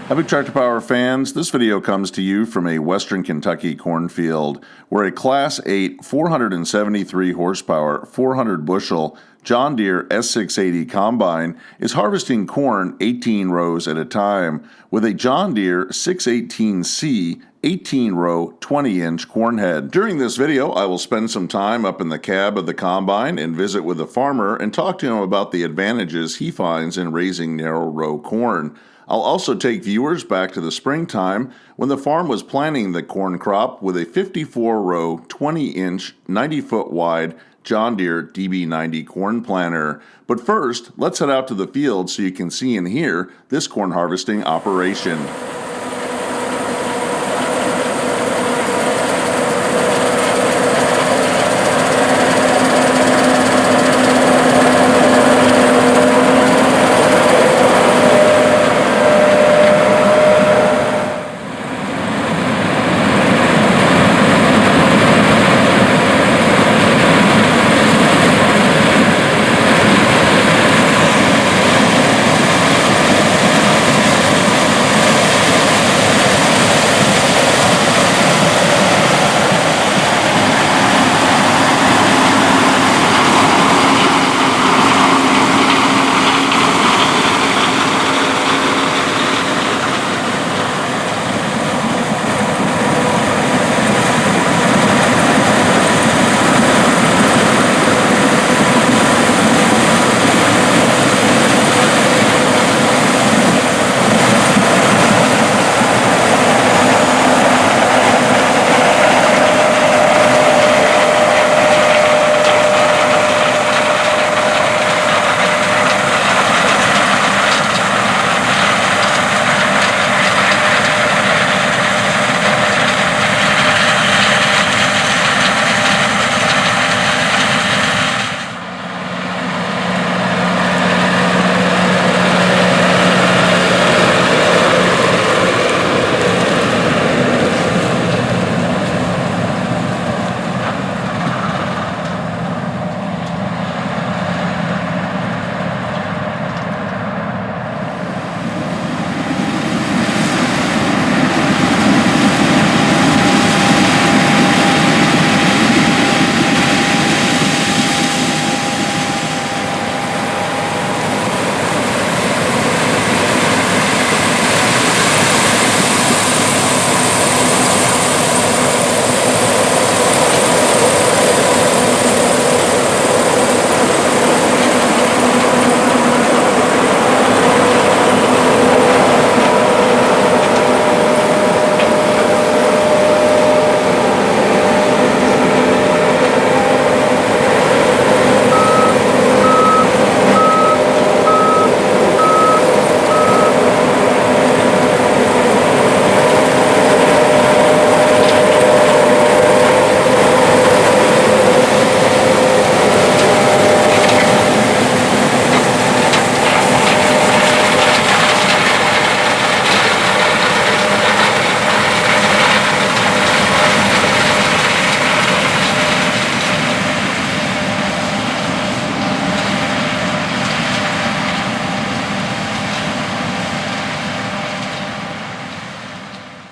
Hi, Big Tractor Power fans. This video comes to you from a Western Kentucky cornfield where a Class 8, 473 horsepower, 400 bushel John Deere S680 Combine is harvesting corn 18 rows at a time with a John Deere 618C 18-row, 20-inch corn head. During this video, I will spend some time up in the cab of the combine and visit with the farmer and talk to him about the advantages he finds in raising narrow row corn. I'll also take viewers back to the springtime when the farm was planting the corn crop with a 54-row, 20-inch, 90-foot wide John Deere DB90 corn planter. But first, let's head out to the field so you can see and hear this corn harvesting operation.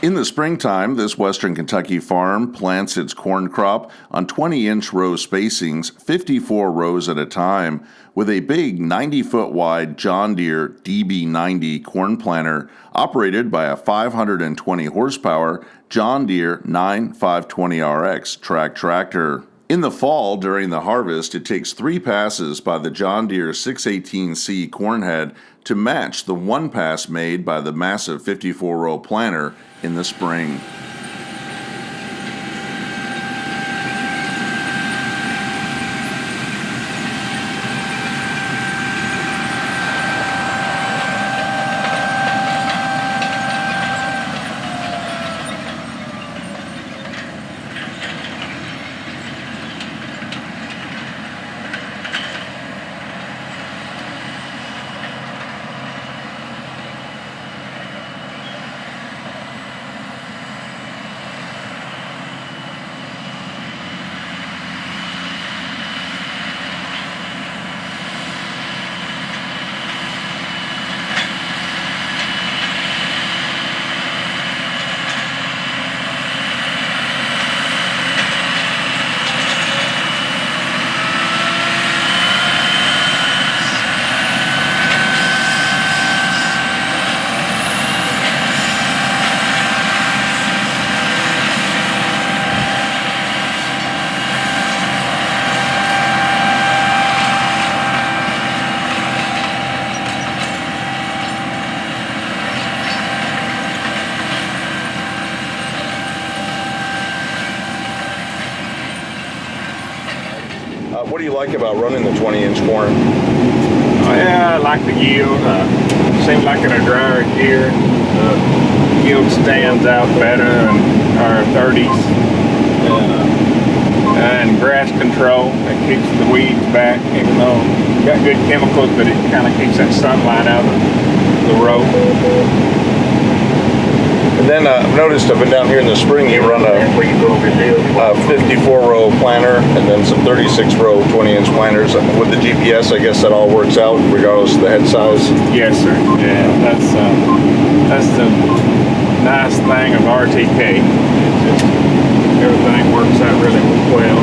In the springtime, this Western Kentucky farm plants its corn crop on 20-inch row spacings, 54 rows at a time, with a big 90-foot wide John Deere DB90 corn planter operated by a 520 horsepower John Deere 9520RX track tractor. In the fall, during the harvest, it takes 3 passes by the John Deere 618C corn head to match the 1 pass made by the massive 54-row planter in the spring. What do you like about running the 20-inch corn? Yeah, I like the yield. Seems like in a drier year, the yield stands out better in our 30s. And grass control, it keeps the weeds back, even though it's got good chemicals, but it kind of keeps that sunlight out of the row. And then I've noticed, I've been down here in the spring, you run a 54-row planter and then some 36-row 20-inch planters. With the GPS, I guess that all works out regardless of the head size? Yes, sir. Yeah, that's the nice thing of RTK. It's just, everything works out really well.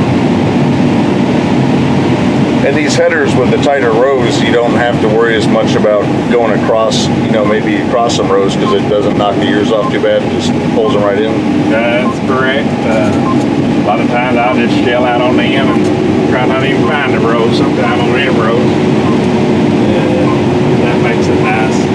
And these headers with the tighter rows, you don't have to worry as much about going across, maybe across some rows because it doesn't knock the ears off too bad. It just pulls them right in. That's correct. A lot of times I'll just shell out on the end and try not even find the rows sometimes on any rows. That makes it nice.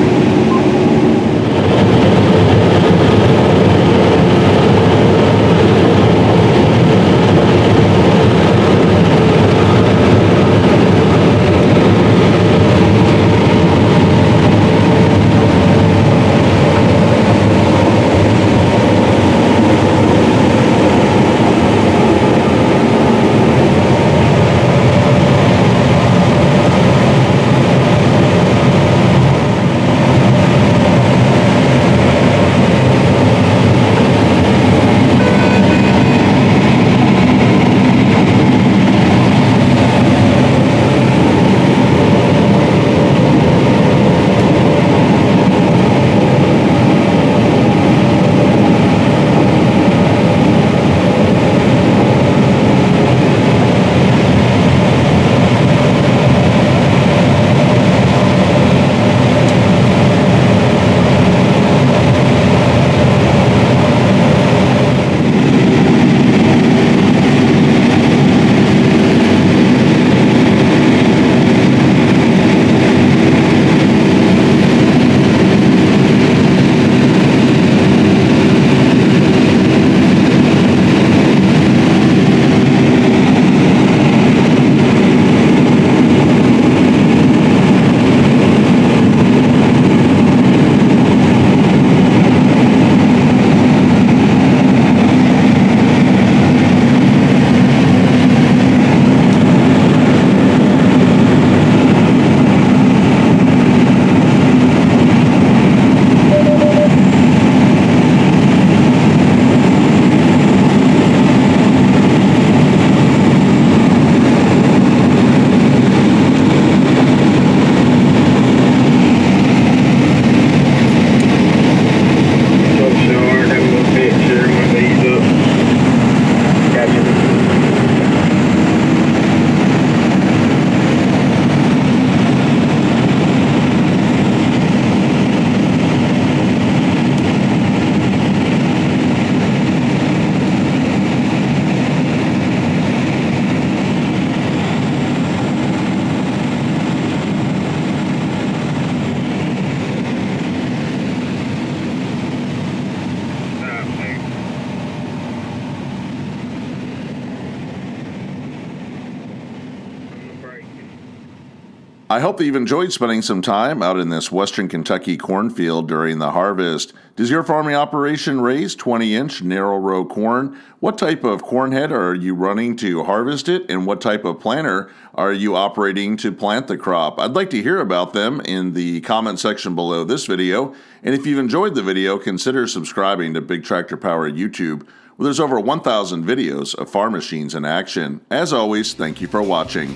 I hope that you've enjoyed spending some time out in this Western Kentucky cornfield during the harvest. Does your farming operation raise 20-inch narrow row corn? What type of corn head are you running to harvest it, and what type of planter are you operating to plant the crop? I'd like to hear about them in the comment section below this video. And if you've enjoyed the video, consider subscribing to Big Tractor Power YouTube, where there's over 1,000 videos of farm machines in action. As always, thank you for watching.